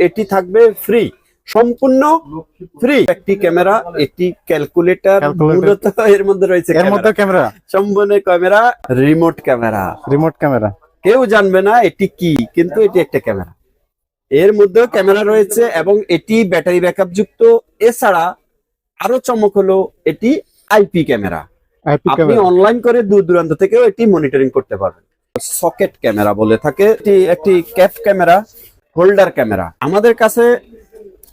এটি থাকবে ফ্রি, সম্পূর্ণ ফ্রি একটি ক্যামেরা, একটি ক্যালকুলেটর, মূলত এর মধ্যে রয়েছে ক্যামেরা, সম্পূর্ণ ক্যামেরা, রিমোট ক্যামেরা। কেউ জানবে না এটি কি, কিন্তু এটি একটা ক্যামেরা। এর মধ্যেও ক্যামেরা রয়েছে এবং এটি ব্যাটারি ব্যাকআপ যুক্ত। এছাড়া আরো চমক হলো এটি আইপি ক্যামেরা। আপনি অনলাইন করে দূর দূরান্ত থেকেও এটি মনিটরিং করতে পারবেন। সকেট ক্যামেরা বলে থাকে, এটি একটি ক্যাপ ক্যামেরা, হোল্ডার ক্যামেরা। আমাদের কাছে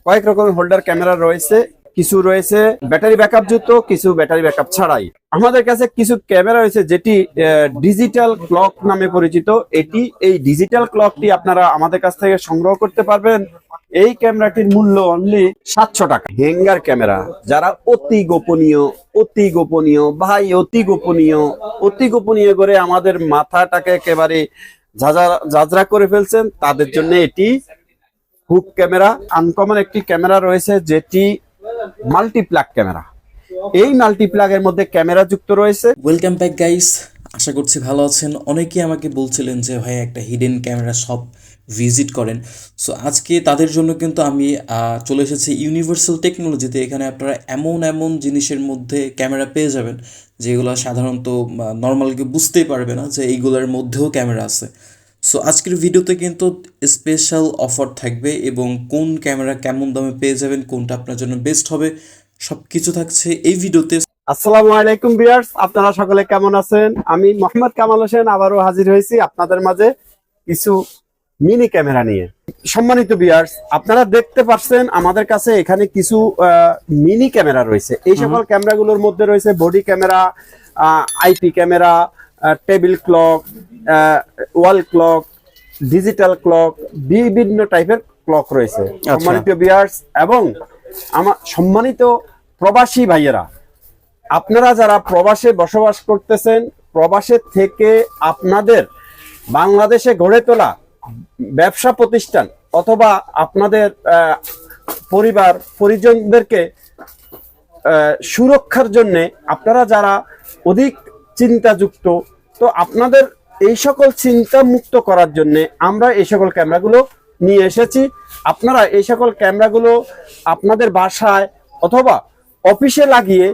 কয়েক রকমের হোল্ডার ক্যামেরা রয়েছে, কিছু রয়েছে ব্যাটারি ব্যাকআপ যুক্ত, কিছু ব্যাটারি ব্যাকআপ ছাড়াই। আমাদের কাছে কিছু ক্যামেরা রয়েছে যেটি ডিজিটাল ক্লক নামে পরিচিত। এই ডিজিটাল ক্লকটি আপনারা আমাদের কাছ থেকে সংগ্রহ করতে পারবেন। এই ক্যামেরাটির মূল্য অনলি 700 টাকা। হ্যাঙ্গার ক্যামেরা, যারা অতি গোপনীয় ভাই, অতি গোপনীয় করে আমাদের মাথাটাকে একেবারে ঝাঁঝরা করে ফেলছেন, তাদের জন্য এটি হুক ক্যামেরা। আনকমন একটি ক্যামেরা রয়েছে যেটি মাল্টিপ্লাগ ক্যামেরা। এই মাল্টিপ্লাগের মধ্যে ক্যামেরা যুক্ত রয়েছে। ওয়েলকাম ব্যাক গাইস, আশা করছি ভালো আছেন। অনেকেই আমাকে বলছিলেন যে ভাই একটা হিডেন ক্যামেরা শপ ভিজিট করেন। সো আজকে তাদের জন্য কিন্তু আমি চলে এসেছি ইউনিভার্সাল টেকনোলজিতে। এখানে আপনারা এমন জিনিসের মধ্যে ক্যামেরা পেয়ে যাবেন যেগুলো সাধারণত নর্মাল কেউ বুঝতেই পারবে না যে এইগুলোর মধ্যেও ক্যামেরা আছে। সো আজকের ভিডিওতে কিন্তু স্পেশাল অফার থাকবে এবং কোন ক্যামেরা কেমন দামে পেয়ে যাবেন, কোনটা আপনার জন্য বেস্ট হবে, সবকিছু থাকছে এই ভিডিওতে। আসসালামু আলাইকুম ভিউয়ার্স, আপনারা সকলে কেমন আছেন? আমি মোহাম্মদ কামাল হোসেন আবারও হাজির হয়েছি আপনাদের মাঝে কিছু মিনি ক্যামেরা নিয়ে। সম্মানিত ভিউয়ার্স, আপনারা দেখতে পাচ্ছেন আমাদের কাছে এখানে কিছু মিনি ক্যামেরা রয়েছে। এই সকল ক্যামেরাগুলোর মধ্যে রয়েছে body camera, IP camera, table clock, wall clock, digital clock, বিভিন্ন টাইপের ক্লক রয়েছে। সম্মানিত ভিউয়ার্স এবং আমার সম্মানিত প্রবাসী ভাইয়েরা, আপনারা যারা প্রবাসে বসবাস করতেছেন, প্রবাসে থেকে আপনাদের বাংলাদেশে গড়ে তোলা ব্যবসা প্রতিষ্ঠান অথবা আপনাদের পরিবার পরিজনদেরকে সুরক্ষার জন্য আপনারা যারা অধিক চিন্তাযুক্ত, তো আপনাদের এই সকল চিন্তা মুক্ত করার জন্য আমরা এই সকল ক্যামেরাগুলো নিয়ে এসেছি। আপনারা এই সকল ক্যামেরাগুলো আপনাদের বাসায় অথবা অফিসে লাগিয়ে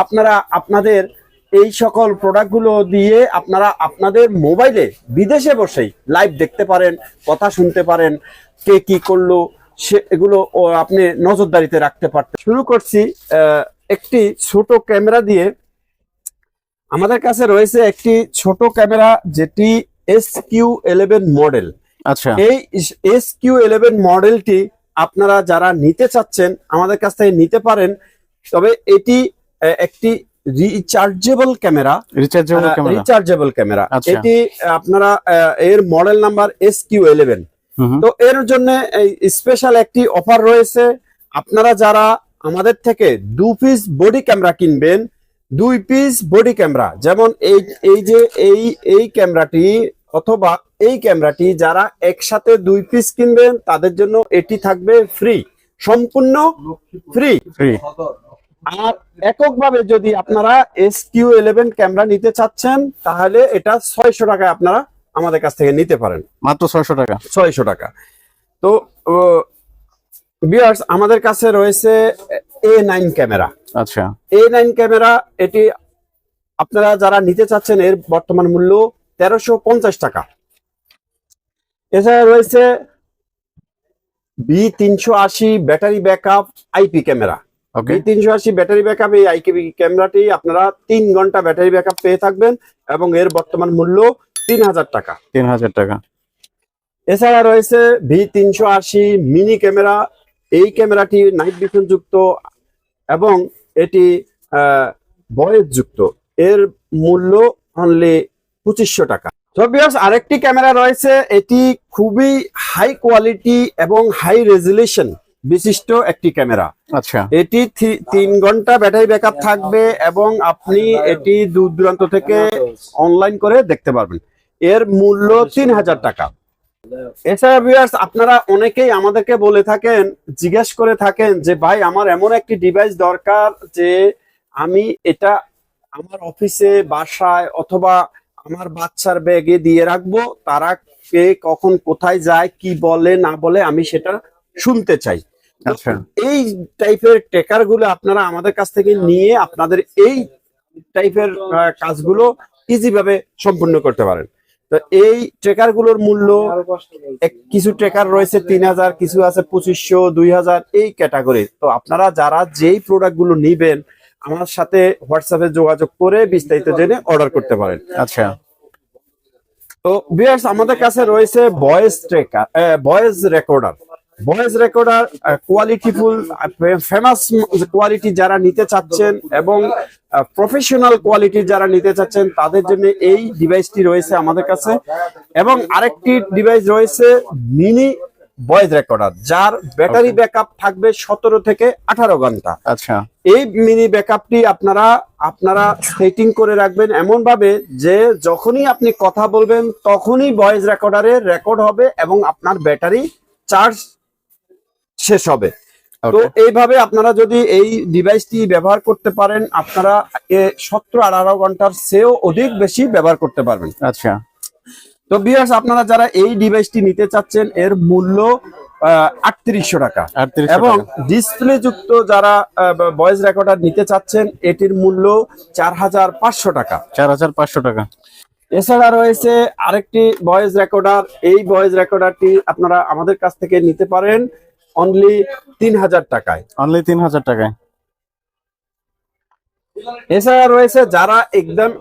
আপনারা আপনাদের এই সকল প্রোডাক্টগুলো দিয়ে আপনারা আপনাদের মোবাইলে বিদেশে বসেই লাইভ দেখতে পারেন, কথা শুনতে পারেন, কে কি করলো সেগুলো আপনি নজরদারিতে রাখতে পারতেন। শুরু করছি একটি ছোট ক্যামেরা দিয়ে। আমাদের কাছে রয়েছে একটি ছোট ক্যামেরা যেটি SQ11 মডেল। আচ্ছা, এই SQ11 মডেলটি আপনারা যারা নিতে চাচ্ছেন আমাদের কাছ থেকে নিতে পারেন। তবে এটি একটি রিচার্জেবল ক্যামেরা। এটি আপনারা এর মডেল নাম্বার SQ11। তো এর জন্য স্পেশাল একটি অফার রয়েছে। আপনারা যারা আমাদের থেকে 2 পিস বডি ক্যামেরা কিনবেন, 2 পিস বডি ক্যামেরা, যেমন এই ক্যামেরাটি অথবা এই ক্যামেরাটি যারা একসাথে 2 পিস কিনবেন তাদের জন্য এটি থাকবে ফ্রি, সম্পূর্ণ ফ্রি। আর এককভাবে যদি আপনারা SQ11 ক্যামেরা নিতে চাচ্ছেন তাহলে এটা 600 টাকায় আপনারা আমাদের কাছ থেকে নিতে পারেন, মাত্র 600 টাকা। তো ভিউয়ার্স, আমাদের কাছে রয়েছে A9 ক্যামেরা। আচ্ছা, A9 ক্যামেরা, এটি আপনারা যারা নিতে চাচ্ছেন এর বর্তমান মূল্য 1350 টাকা। এছাড়া রয়েছে B380 battery backup IP camera. B380 battery backup, এই আইপি ক্যামেরাটি আপনারা 3 ঘন্টা ব্যাটারি ব্যাকআপ পেয়ে থাকবেন এবং এর বর্তমান মূল্য 3000 টাকা। এছাড়া রয়েছে B380 মিনি ক্যামেরা। এই ক্যামেরাটি নাইট ভিশন যুক্ত এবং এটি ভয়েস যুক্ত। এর মূল্য অনলি 2500 টাকা। তো ভিউয়ার্স, আরেকটি ক্যামেরা রয়েছে, এটি খুবই হাই কোয়ালিটি এবং হাই রেজুলেশন বিশিষ্ট একটি ক্যামেরা। আচ্ছা, এটি 3 ঘন্টা ব্যাটারি ব্যাকআপ থাকবে এবং আপনি এটি দূর দূরান্ত থেকে অনলাইন করে দেখতে পারবেন। এর মূল্য 3000 টাকা। এছাড়া ভিউয়ার্স, আপনারা অনেকেই আমাদেরকে বলে থাকেন, জিজ্ঞেস করে থাকেন যে ভাই আমার এমন একটি ডিভাইস দরকার যে আমি এটা আমার অফিসে, বাসায় অথবা আমার বাচ্চার ব্যাগে দিয়ে রাখবো, তারা কে কখন কোথায় যায় কি বলে না বলে আমি সেটা শুনতে চাই। আচ্ছা এই টাইপের ট্রেকার গুলো আপনারা আমাদের কাছ থেকে নিয়ে আপনাদের এই টাইপের কাজগুলো ইজি ভাবে সম্পূর্ণ করতে পারেন। তো এই ট্রেকার গুলোর মূল্য কিছু ট্রেকার রয়েছে 3000, কিছু আছে 2500, 2000 এই ক্যাটাগরি। তো আপনারা যারা যেই প্রোডাক্ট গুলো নিবেন আমার সাথে হোয়াটসঅ্যাপে যোগাযোগ করে বিস্তারিত জেনে অর্ডার করতে পারেন। আচ্ছা তো ভিউয়ার্স আমাদের কাছে রয়েছে voice tracker, voice recorder. Voice recorder কোয়ালিটিফুল ফেমাস কোয়ালিটি যারা নিতে চাচ্ছেন এবং প্রফেশনাল কোয়ালিটি যারা নিতে চাচ্ছেন তাদের জন্য এই ডিভাইসটি রয়েছে আমাদের কাছে। এবং আরেকটি ডিভাইস রয়েছে মিনি ভয়েস রেকর্ডার, যার ব্যাটারি ব্যাকআপ থাকবে 17 থেকে 18 ঘন্টা। আচ্ছা এই মিনি ব্যাকআপটি আপনারা সেটিং করে রাখবেন এমন ভাবে যে যখনই আপনি কথা বলবেন তখনই ভয়েস রেকর্ডারে রেকর্ড হবে এবং আপনার ব্যাটারি চার্জ শেষ হবে। তো এইভাবে আপনারা যদি এই ডিভাইসটি ব্যবহার করতে পারেন আপনারা 17-18 ঘন্টার চেয়েও অধিক বেশি ব্যবহার করতে পারবেন। আচ্ছা তো ভিউয়ার্স আপনারা যারা এই ডিভাইসটি নিতে চাচ্ছেন এর মূল্য 3800 টাকা, 3800 এবং টাকা। ডিসপ্লে যুক্ত যারা ভয়েস রেকর্ডার নিতে চাচ্ছেন এটির মূল্য 4500 টাকা। 4500 টাকা। এছাড়া রয়েছে আরেকটি ভয়েস রেকর্ডার। এই ভয়েস রেকর্ডারটি আপনারা আমাদের কাছ থেকে নিতে পারেন অনলি 3000 টাকায়। অনলি 3000 টাকায়। এছাড়া রয়েছে যারা একদম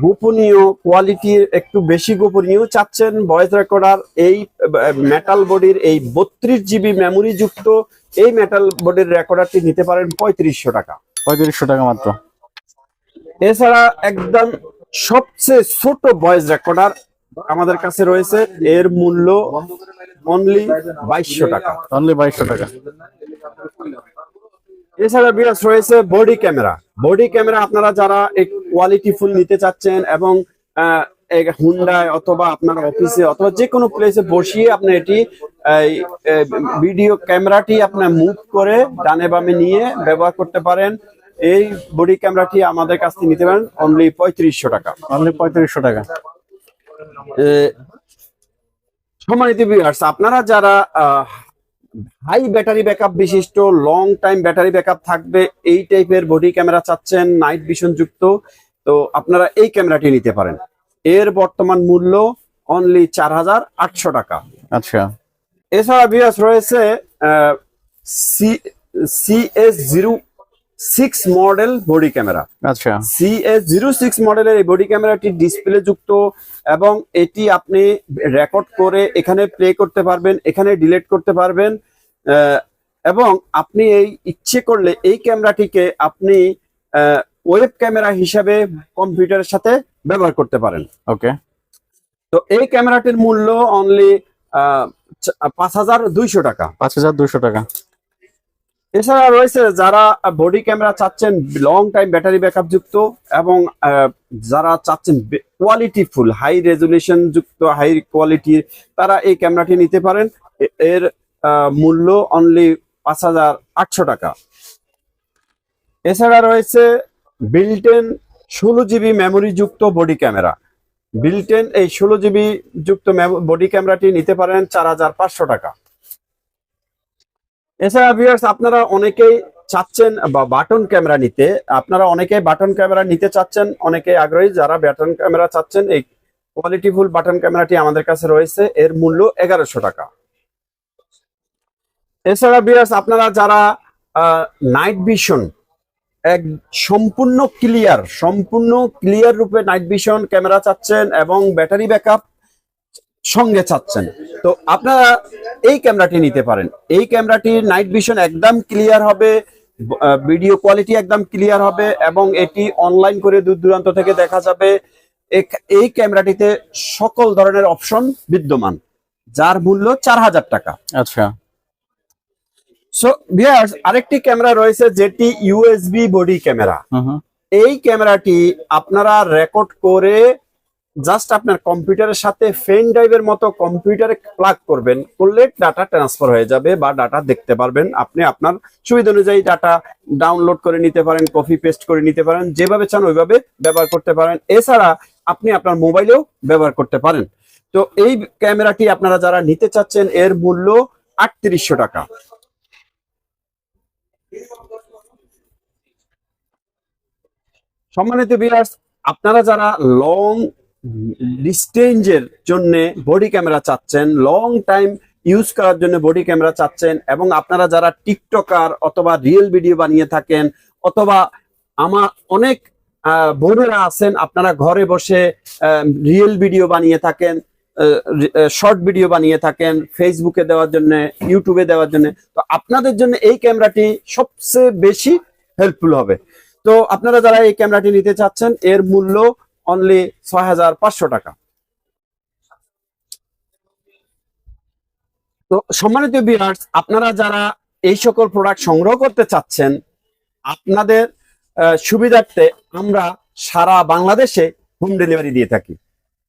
গোপনীয় কোয়ালিটির একটু বেশি গোপনীয় চাচ্ছেন ভয়েস রেকর্ডার, এই মেটাল বডির এই 32 জিবি মেমোরি যুক্ত এই মেটাল বডির রেকর্ডারটি নিতে পারেন 3500 টাকা। 3500 টাকা মাত্র। এছাড়া একদম সবচেয়ে ছোট ভয়েস রেকর্ডার আমাদের কাছে রয়েছে, এর মূল্য অনলি 2200 টাকা। অনলি 2200 টাকা। এছাড়া বিরাজ রয়েছে বডি ক্যামেরা। বডি ক্যামেরা আপনারা যারা কোয়ালিটি ফুল নিতে চাচ্ছেন এবং হুন্ডায় অথবা আপনার অফিসে অথবা যে কোনো প্লেসে বসিয়ে আপনি এটি ভিডিও ক্যামেরাটি আপনার মুভ করে ডানে বামে নিয়ে ব্যবহার করতে পারেন। এই বডি ক্যামেরাটি আমাদের কাছ থেকে নিতে পারেন অনলি 3500 টাকা। অনলি 3500 টাকা। সম্মানিত ভিউয়ার্স আপনারা যারা হাই ব্যাটারি ব্যাকআপ বিশিষ্ট লং টাইম ব্যাটারি ব্যাকআপ থাকবে এই টাইপের বডি ক্যামেরা চাচ্ছেন নাইট ভিশন যুক্ত, তো আপনারা এই ক্যামেরাটি নিতে পারেন। এর বর্তমান মূল্য অনলি 4800 টাকা। আচ্ছা এছাড়া ভিউয়ার্স রয়েছে CS06 মডেল বডি ক্যামেরা। আচ্ছা CS06 মডেলের এই বডি ক্যামেরাটি ডিসপ্লে যুক্ত এবং এটি আপনি রেকর্ড করে এখানে প্লে করতে পারবেন, এখানে ডিলিট করতে পারবেন, এবং আপনি এই ইচ্ছে করলে এই ক্যামেরাটিকে আপনি ওয়েব ক্যামেরা হিসাবে কম্পিউটারের সাথে ব্যবহার করতে পারেন। ওকে। তো এই ক্যামেরাটির মূল্য অনলি 5200 টাকা। 5200 টাকা। এছাড়া রয়েছে যারা বডি ক্যামেরা চাচ্ছেন লং টাইম ব্যাটারি ব্যাকআপ যুক্ত এবং যারা চাচ্ছেন কোয়ালিটি ফুল হাই রেজুলেশন যুক্ত হাই কোয়ালিটির, তারা এই ক্যামেরাটি নিতে পারেন। এর মূল্য অনলি 5800 টাকা। এছাড়া রয়েছে বিল্টেন 16 জিবি মেমোরি যুক্ত বডি ক্যামেরা। বিল্টেন এই 16 জিবি যুক্ত বডি ক্যামেরাটি নিতে পারেন 4500 টাকা। এছাড়া ভিউয়ার্স আপনারা অনেকেই চাচ্ছেন বা বাটন ক্যামেরা নিতে, আপনারা অনেকেই বাটন ক্যামেরা নিতে চাচ্ছেন, অনেকেই আগ্রহী যারা বাটন ক্যামেরা চাচ্ছেন এই কোয়ালিটি ফুল বাটন ক্যামেরাটি আমাদের কাছে রয়েছে, এর মূল্য 1100 টাকা। এছাড়া ভিউয়ার্স আপনারা যারা নাইট ভিশন এক সম্পূর্ণ ক্লিয়ার রূপে নাইট ভিশন ক্যামেরা চাচ্ছেন এবং ব্যাটারি ব্যাকআপ সঙ্গে চাচ্ছেন, তো আপনারা এই ক্যামেরাটি নিতে পারেন। এই ক্যামেরাটি নাইট ভিশন একদম ক্লিয়ার হবে, ভিডিও কোয়ালিটি একদম ক্লিয়ার হবে এবং এটি অনলাইন করে দূর দূরান্ত থেকে দেখা যাবে। এই ক্যামেরাটিতে সকল ধরনের অপশন বিদ্যমান, যার মূল্য 4000 টাকা। আচ্ছা সো ভিউয়ার্স আরেকটি ক্যামেরা রয়েছে যেটি ইউএসবি বডি ক্যামেরা। এই ক্যামেরাটি আপনারা রেকর্ড করে জাস্ট আপনার কম্পিউটারের সাথে পেন ড্রাইভের মতো কম্পিউটারে প্লাগ করবেন, করলে ডাটা ট্রান্সফার হয়ে যাবে বা ডাটা দেখতে পারবেন। আপনি আপনার সুবিধা অনুযায়ী ডাটা ডাউনলোড করে নিতে পারেন, কপি পেস্ট করে নিতে পারেন, যেভাবে চান ওইভাবে ব্যবহার করতে পারেন। এছাড়া আপনি আপনার মোবাইলেও ব্যবহার করতে পারেন। তো এই ক্যামেরাটি আপনারা যারা নিতে চাচ্ছেন এর মূল্য 3800 টাকা। সম্মানিত ভিউয়ার্স, আপনারা যারা লং ডিস্টেন্সের জন্য বডি ক্যামেরা চাচ্ছেন, লং টাইম ইউজ করার জন্য বডি ক্যামেরা চাচ্ছেন, এবং আপনারা যারা টিকটকার অথবা রিয়েল ভিডিও বানিয়ে থাকেন, অথবা আমার অনেক বোনেরা আছেন আপনারা ঘরে বসে রিয়েল ভিডিও বানিয়ে থাকেন, শর্ট ভিডিও বানিয়ে থাকেন ফেসবুকে দেওয়ার জন্য, ইউটিউবে দেওয়ার জন্য, তো আপনাদের জন্য এই ক্যামেরাটি সবচেয়ে বেশি হেল্পফুল হবে। তো আপনারা যারা এই ক্যামেরাটি নিতে চাচ্ছেন, এর মূল্য অনলি 6500 টাকা। তো সম্মানিত ভিউয়ার্স, আপনারা যারা এই সকল প্রোডাক্ট সংগ্রহ করতে চাচ্ছেন, আপনাদের সুবিধার্থে আমরা সারা বাংলাদেশে হোম ডেলিভারি দিয়ে থাকি।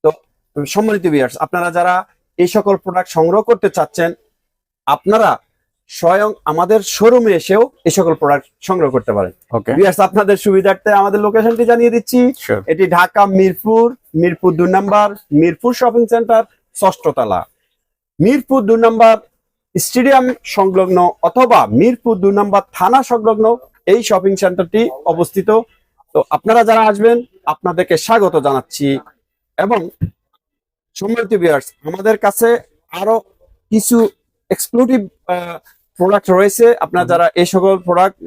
তো সম্মানিত ভিউয়ার্স, আপনারা যারা এই সকল প্রোডাক্ট সংগ্রহ করতে চাচ্ছেন, আপনারা স্বয়ং আমাদের শোরুমে এসেও এই সকল প্রোডাক্ট সংগ্রহ করতে পারেন। ওকে, ভিউয়ার্স, আপনাদের সুবিধার্থে আমাদের লোকেশনটি জানিয়ে দিচ্ছি। Sure. এটি ঢাকা মিরপুর 2 নম্বর, মিরপুর শপিং সেন্টার, 6ষ্ঠ তলা, মিরপুর 2 নম্বর স্টেডিয়াম সংলগ্ন অথবা মিরপুর 2 নম্বর থানা সংলগ্ন এই শপিং সেন্টারটি অবস্থিত। তো আপনারা যারা আসবেন আপনাদেরকে স্বাগত জানাচ্ছি। এবং সম্মানিত ভিউয়ার্স, আমাদের কাছে আরো কিছু এক্সক্লুসিভ প্রোডাক্ট রয়েছে। আপনারা যারা এই সকল প্রোডাক্ট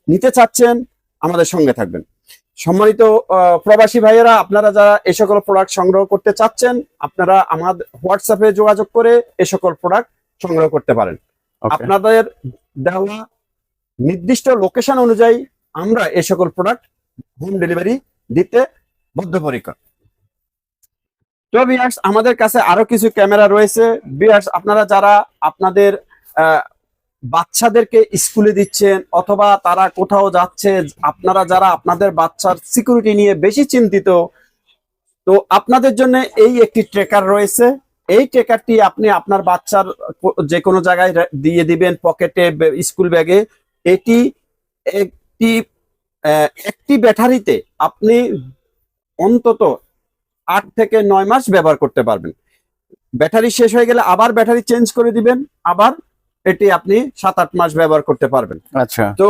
নিতে চাচ্ছেন আমাদের সঙ্গে থাকবেন। সম্মানিত প্রবাসী ভাইয়েরা, আপনারা যারা এই সকল প্রোডাক্ট সংগ্রহ করতে চাচ্ছেন, আপনারা আমাদের হোয়াটসঅ্যাপে যোগাযোগ করে এই সকল প্রোডাক্ট সংগ্রহ করতে পারেন। ওকে, আপনাদের দেওয়া নির্দিষ্ট লোকেশন অনুযায়ী আমরা এই সকল প্রোডাক্ট হোম ডেলিভারি দিতে বদ্ধপরিকর। তো ভিউয়ার্স, আমাদের কাছে আরো কিছু ক্যামেরা রয়েছে। ভিউয়ার্স, আপনারা যারা আপনাদের বাচ্চাদেরকে স্কুলে দিচ্ছেন অথবা তারা কোথাও যাচ্ছে, আপনারা যারা আপনাদের বাচ্চার সিকিউরিটি নিয়ে বেশি চিন্তিত, তো আপনাদের জন্য এই একটি ট্রেকার রয়েছে। এই ট্রেকারটি আপনি আপনার বাচ্চার যে কোনো জায়গায় দিয়ে দিবেন, পকেটে, স্কুল ব্যাগে। এটি একটি ব্যাটারিতে আপনি অন্তত 8 থেকে 9 মাস ব্যবহার করতে পারবেন। ব্যাটারি শেষ হয়ে গেলে আবার ব্যাটারি চেঞ্জ করে দিবেন, আবার এটি আপনি 7-8 মাস ব্যবহার করতে পারবেন। আচ্ছা, তো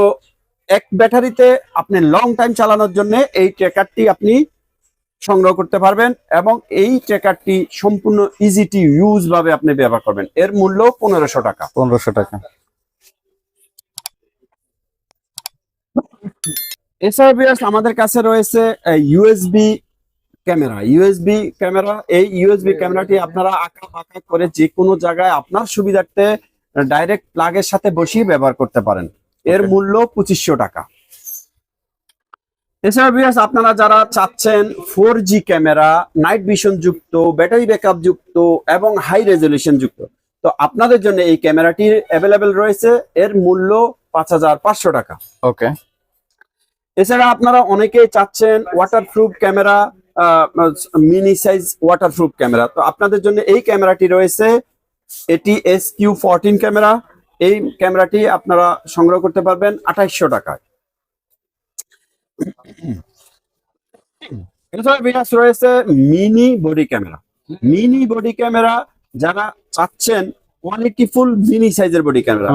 এক ব্যাটারিতে আপনি লং টাইম চালানোর জন্য এই ট্রেকারটি আপনি সংগ্রহ করতে পারবেন, এবং এই ট্রেকারটি সম্পূর্ণ ইজি টু ইউজ ভাবে আপনি ব্যবহার করবেন। এর মূল্য 1500 টাকা। 1500 টাকা। এছাড়া ভিউয়ার্স, আমাদের কাছে রয়েছে ইউএসবি ক্যামেরা। এই ইউএসবি ক্যামেরাটি আপনারা আঁকা বাঁকা করে যে কোনো জায়গায় আপনার সুবিধার্থে ডাইরেক্ট প্লাগের সাথে বসিয়ে ব্যবহার করতে পারেন। এর মূল্য 2500 টাকা। এছাড়া ভিউয়ার্স, আপনারা যারা চাচ্ছেন 4G ক্যামেরা, নাইট ভিশন যুক্ত, ব্যাটারি ব্যাকআপ যুক্ত এবং হাই রেজলিউশন যুক্ত, তো আপনাদের জন্য এই ক্যামেরাটি অ্যাভেলেবেল রয়েছে। এর মূল্য 5500 টাকা। ওকে, এছাড়া আপনারা অনেকেই চাচ্ছেন waterproof camera, mini size waterproof camera, তো আপনাদের জন্য এই ক্যামেরাটি রয়েছে। এটি SQ14 ক্যামেরা। এই ক্যামেরাটি আপনারা সংগ্রহ করতে পারবেন 2800 টাকায়। এছাড়া ভিউয়ার্স রয়েছে মিনি বডি ক্যামেরা। যারা চাচ্ছেন কোয়ালিটিফুল মিনি সাইজের বডি ক্যামেরা,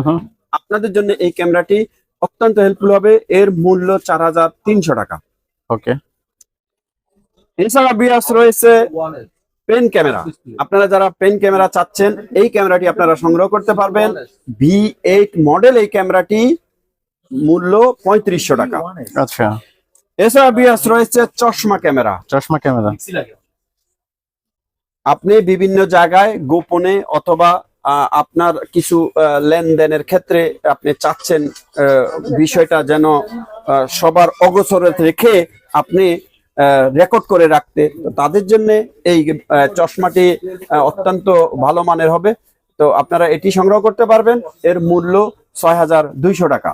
আপনাদের জন্য এই ক্যামেরাটি অত্যন্ত হেল্পফুল হবে। এর মূল্য 4300 টাকা। ওকে, এছাড়া ভিউয়ার্স রয়েছে পেন ক্যামেরা। আপনারা যারা পেন ক্যামেরা চাচ্ছেন, এই ক্যামেরাটি আপনারা সংগ্রহ করতে পারবেন। V8 মডেল এই ক্যামেরাটি, মূল্য 3500 টাকা। আচ্ছা, এছাড়া ভিউয়ার্স রয়েছে চশমা ক্যামেরা। আপনি বিভিন্ন জায়গায় গোপনে অথবা আপনার কিছু লেনদেনের ক্ষেত্রে আপনি চাচ্ছেন বিষয়টা যেন সবার অগোচরে রেখে আপনি রেকর্ড করে রাখতে, তো তাদের জন্য এই চশমাটি অত্যন্ত ভালো মানের হবে। তো আপনারা এটি সংগ্রহ করতে পারবেন। এর মূল্য 6200 টাকা।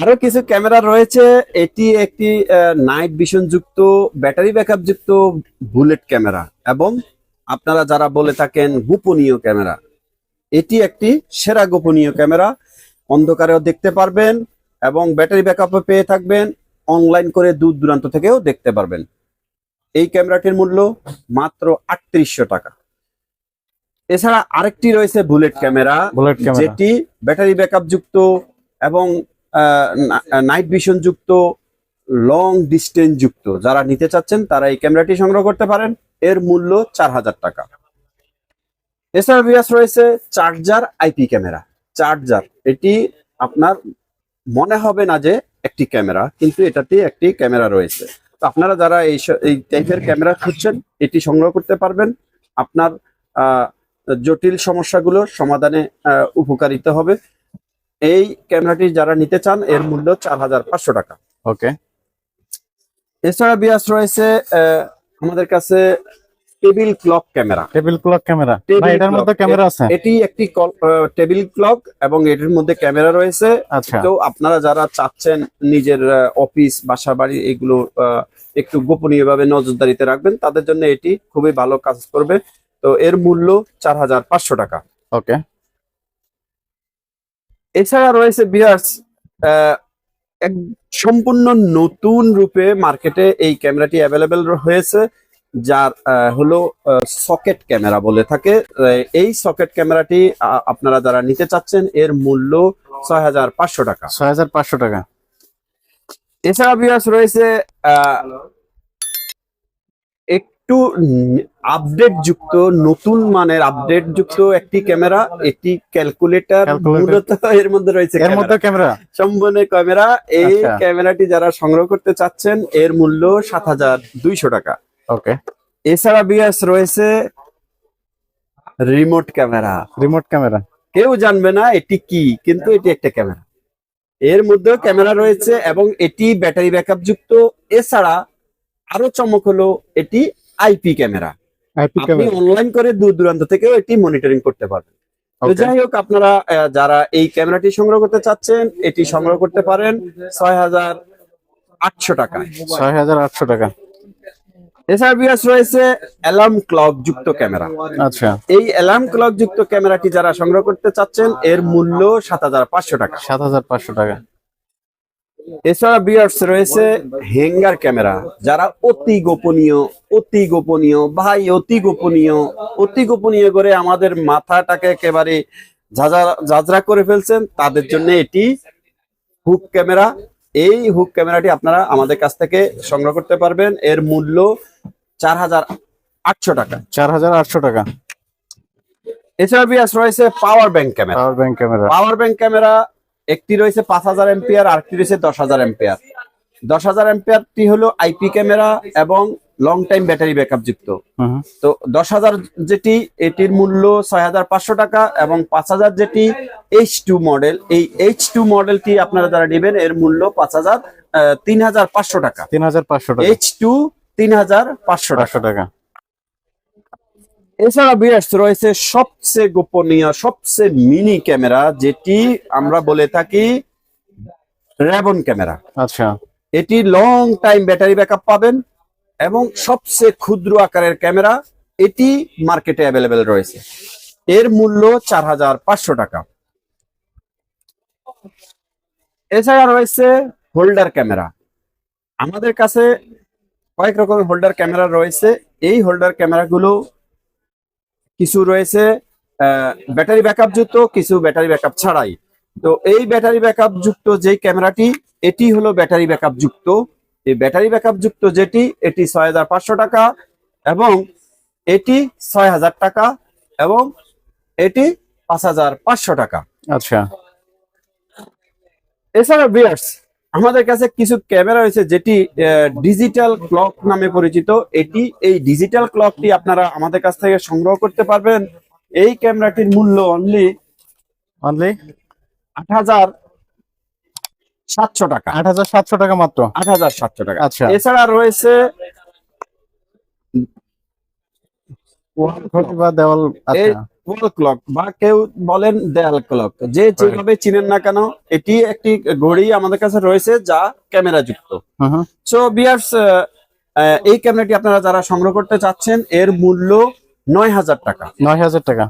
আরো কিছু ক্যামেরা রয়েছে। এটি একটি নাইট ভিশন যুক্ত, ব্যাটারি ব্যাকআপ যুক্ত বুলেট ক্যামেরা, এবং আপনারা যারা বলে থাকেন গোপনীয় ক্যামেরা, এটি একটি সেরা গোপনীয় ক্যামেরা। অন্ধকারেও দেখতে পারবেন এবং ব্যাটারি ব্যাকআপও পেয়ে থাকবেন। অনলাইন করে দূর দূরান্ত থেকেও দেখতে পারবেন। এই ক্যামেরাটির মূল্য মাত্র 3800 টাকা। এছাড়া আরেকটি রয়েছে বুলেট ক্যামেরা, বুলেট ক্যামেরা, যেটি ব্যাটারি ব্যাকআপ যুক্ত এবং নাইট ভিশন যুক্ত, লং ডিস্টেন্স যুক্ত। যারা নিতে চাচ্ছেন তারা এই ক্যামেরাটি সংগ্রহ করতে পারেন। এর মূল্য 4000 টাকা। এছাড়া ভিউয়ার্স রয়েছে চার্জার আইপি ক্যামেরা। চার্জার, এটি আপনার মনে হবে না যে একটি ক্যামেরা, কিন্তু এটাতে একটি ক্যামেরা রয়েছে। তো আপনারা যারা এই টাইপের ক্যামেরা খুঁজছেন এটি সংগ্রহ করতে পারবেন। আপনার জটিল সমস্যাগুলোর সমাধানে উপকারিত হবে। এই ক্যামেরাটি যারা নিতে চান এর মূল্য 4500 টাকা। ওকে। এছাড়া বিয়াস রয়েছে আমাদের কাছে table clock camera. Table clock camera, table এটার মধ্যে ক্লক, ক্যামেরা আছে? এটি একটি টেবিল ক্লক এবং এটির মধ্যে ক্যামেরা রয়েছে। আচ্ছা। তো আপনারা যারা চাচ্ছেন নিজের অফিস, বাসা বাড়ি এগুলো একটু গোপনীয়ভাবে নজরদারিতে রাখবেন, তাদের জন্য এটি খুবই ভালো কাজ করবে। তো এর মূল্য 4500 টাকা। ওকে। এছাড়া রয়েছে বিয়ার্স এক সম্পূর্ণ নতুন রূপে মার্কেটে এই ক্যামেরাটি অ্যাভেলেবেল হয়েছে, যার হলো সকেট ক্যামেরা বলে থাকে। এই সকেট ক্যামেরাটি আপনারা যারা নিতে চাচ্ছেন এর মূল্য 6500 টাকা। 6500 টাকা। এছাড়া বিয়ার্স রয়েছে একটু আপডেট যুক্ত, নতুন মানের আপডেট যুক্ত একটি ক্যামেরা। এটি ক্যালকুলেটর, মূলত এর মধ্যে রয়েছে ক্যামেরা, সম্পূর্ণ ক্যামেরা। এই আচ্ছা। ক্যামেরাটি যারা সংগ্রহ করতে চাচ্ছেন এর মূল্য 7200 টাকা। ওকে। এছাড়া বিয়াস রয়েছে রিমোট ক্যামেরা। রিমোট ক্যামেরা, কেউ জানবে না এটি কি, কিন্তু এটি একটা ক্যামেরা। এর মধ্যেও ক্যামেরা রয়েছে এবং এটি ব্যাটারি ব্যাকআপ যুক্ত। এছাড়া আরো চমক হলো এটি আইপি ক্যামেরা। আইপি আপনি ক্যামেরা। অনলাইন করে দূর দূরান্ত থেকেও এটি মনিটরিং করতে পারবেন। তো যাই হোক, আপনারা যারা এই ক্যামেরাটি সংগ্রহ করতে চাচ্ছেন এটি সংগ্রহ করতে পারেন 6800 টাকা। 6800 টাকা। এছাড়া বিয়াস রয়েছে অ্যালার্ম ক্লক যুক্ত ক্যামেরা। আচ্ছা। এই অ্যালার্ম ক্লক যুক্ত ক্যামেরাটি যারা সংগ্রহ করতে চাচ্ছেন এর মূল্য 7500 টাকা। 7500 টাকা। এছাড়া বিয়ার্স রয়েছে হ্যাঙ্গার ক্যামেরা। যারা অতি গোপনীয় ভাই, অতি গোপনীয় করে আমাদের মাথাটাকে একেবারে ঝাঁঝরা করে ফেলছেন, তাদের জন্য এটি হুক ক্যামেরা। এই হুক ক্যামেরাটি আপনারা আমাদের কাছ থেকে সংগ্রহ করতে পারবেন। এর মূল্য 4800 টাকা। 4800 টাকা। এছাড়া বিয়াস রয়েছে power bank camera. Power bank camera. Power bank camera একটি রয়েছে 5000 এম্পিয়ার, আরেকটি রয়েছে 10000 এম্পিয়ার। 10000 এম্পিয়ারটি হলো আইপি ক্যামেরা এবং লং টাইম ব্যাটারি ব্যাকআপ যুক্ত। তো 10000 যেটি, এটির মূল্য 6500 টাকা এবং 5000 যেটি H2 মডেল, এই H2 মডেলটি আপনারা যারা নেবেন এর মূল্য 3500 টাকা। 3500 টাকা। H2 3500 টাকা। এছাড়া বিয়ার্স রয়েছে সবচেয়ে গোপনীয়, সবচেয়ে মিনি ক্যামেরা, যেটি আমরা বলে থাকি রেবন ক্যামেরা। আচ্ছা। এটি লং টাইম ব্যাটারি ব্যাকআপ পাবেন এবং সবচেয়ে ক্ষুদ্র আকারের ক্যামেরা। এটি মার্কেটে অ্যাভেলেবেল রয়েছে। এর মূল্য 4500 টাকা। এছাড়া রয়েছে হোল্ডার ক্যামেরা। আমাদের কাছে কয়েক রকমের হোল্ডার ক্যামেরা রয়েছে। এই হোল্ডার ক্যামেরাগুলো কিছু রয়েছে ব্যাটারি ব্যাকআপ যুক্ত, কিছু ব্যাটারি ব্যাকআপ ছাড়াই। তো এই ব্যাটারি ব্যাকআপ যুক্ত যে ক্যামেরাটি, এটি হলো ব্যাটারি ব্যাকআপ যুক্ত। এই ব্যাটারি ব্যাকআপ যুক্ত যেটি, এটি 6500 টাকা এবং এটি 6000 টাকা এবং এটি 5500 টাকা। আচ্ছা। এছাড়া ভিউয়ার্স আমাদের কাছে কিছু ক্যামেরা রয়েছে যেটি ডিজিটাল ক্লক নামে পরিচিত। এই ডিজিটাল ক্লকটি আপনারা আমাদের কাছ থেকে সংগ্রহ করতে পারবেন। এই ক্যামেরাটির মূল্য অনলি 8700 টাকা। 8700 টাকা মাত্র। 8700 টাকা। আচ্ছা। এছাড়া রয়েছে বা দেওয়াল। আচ্ছা। ওয়াল ক্লক বা কেউ বলেন দেয়াল ক্লক, যে যেভাবে চিনেন না কেন, এটি একটি ঘড়ি আমাদের কাছে রয়েছে যা ক্যামেরা যুক্ত। সো ভিউয়ার্স, এই ক্যামেরাটি আপনারা যারা সংগ্রহ করতে চাচ্ছেন এর মূল্য 9000 টাকা। 9000 টাকা।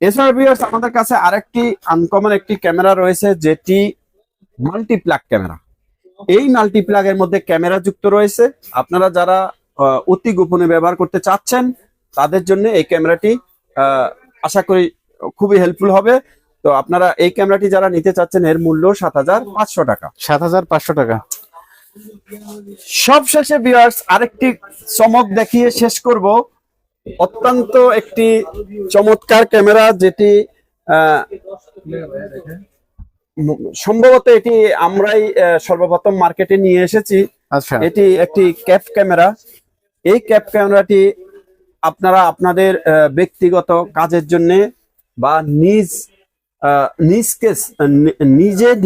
এছাড়া ভিউয়ার্স আমাদের কাছে আরেকটি আনকমন একটি ক্যামেরা রয়েছে যেটি মাল্টিপ্লাগ ক্যামেরা। এই মাল্টিপ্লাগ এর মধ্যে ক্যামেরা যুক্ত রয়েছে। আপনারা যারা অতি গোপনে ব্যবহার করতে চাচ্ছেন তাদের জন্য এই ক্যামেরাটি আশা করি খুবই হেল্পফুল হবে। তো আপনারা এই ক্যামেরাটি যারা নিতে চাচ্ছেন এর মূল্য 7,500 টাকা। 7,500 টাকা। সবশেষে ভিউয়ার্স আরেকটি চমক দেখিয়ে শেষ করব। অত্যন্ত একটি চমৎকার ক্যামেরা, যেটি সম্ভবত এটি আমরাই সর্বপ্রথম মার্কেটে নিয়ে এসেছি। আচ্ছা, এটি একটি ক্যাপ ক্যামেরা। এই ক্যাপ ক্যামেরাটি আপনারা আপনাদের ব্যক্তিগত কাজের জন্য বা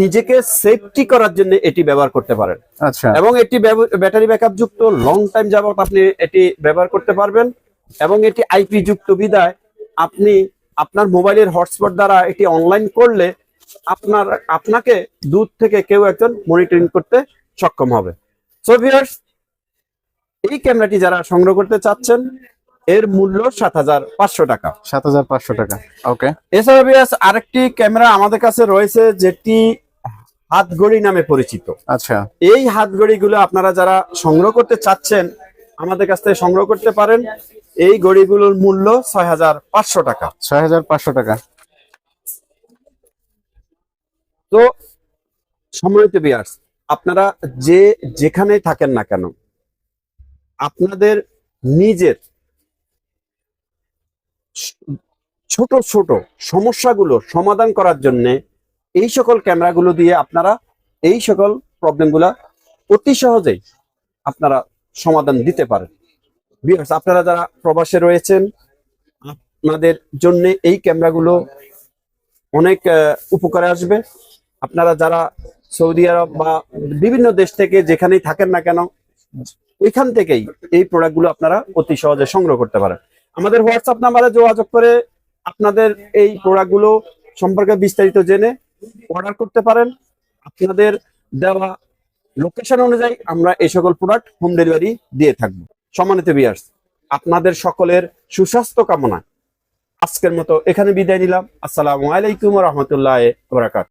নিজেকে সেফটি করার জন্য এটি ব্যবহার করতে পারেন। আচ্ছা, এবং এটি ব্যাটারি ব্যাকআপ যুক্ত, লং টাইম যাবত আপনি এটি ব্যবহার করতে পারবেন। এবং এটি আইপি যুক্ত বিধায় আপনি আপনার মোবাইলের হটস্পট দ্বারা এটি অনলাইন করলে আপনাকে দূর থেকে কেউ একজন মনিটরিং করতে সক্ষম হবে। সো ভিউয়ার্স, এই ক্যামেরাটি যারা সংগ্রহ করতে চাচ্ছেন এর মূল্য 7,500 টাকা। 7,500 টাকা। ওকে। এছাড়া ভিউয়ার্স আরেকটি ক্যামেরা আমাদের কাছে রয়েছে যেটি হাতঘড়ি নামে পরিচিত। আচ্ছা, এই হাতঘড়ি গুলো আপনারা যারা সংগ্রহ করতে চাচ্ছেন আমাদের কাছ থেকে সংগ্রহ করতে পারেন। এই ঘড়িগুলোর মূল্য 6,500 টাকা। 6,500 টাকা। তো সম্মানিত ভিউয়ার্স, আপনারা যেখানে থাকেন না কেন, আপনাদের নিজের ছোট ছোট সমস্যাগুলো সমাধান করার জন্য এই সকল ক্যামেরাগুলো দিয়ে আপনারা এই সকল প্রবলেমগুলা অতি সহজেই আপনারা সমাধান দিতে পারেন। ভিউয়ার্স, আপনারা যারা প্রবাসে রয়েছেন আপনাদের জন্য এই ক্যামেরাগুলো অনেক উপকারে আসবে। আপনারা যারা সৌদি আরব বা বিভিন্ন দেশ থেকে যেখানেই থাকেন না কেন ওইখান থেকেই এই প্রোডাক্টগুলো আপনারা অতি সহজে সংগ্রহ করতে পারেন। আমাদের হোয়াটসঅ্যাপ নাম্বারে যোগাযোগ করে আপনাদের এই প্রোডাক্টগুলো সম্পর্কে বিস্তারিত জেনে অর্ডার করতে পারেন। আপনাদের দেওয়া লোকেশন অনুযায়ী আমরা এই সকল প্রোডাক্ট হোম ডেলিভারি দিয়ে থাকবো। সম্মানিত ভিউয়ার্স, আপনাদের সকলের সুস্বাস্থ্য কামনা আজকের মতো এখানে বিদায় নিলাম। আসসালামু আলাইকুম ওয়া রাহমাতুল্লাহি ওয়া বারাকাতুহু।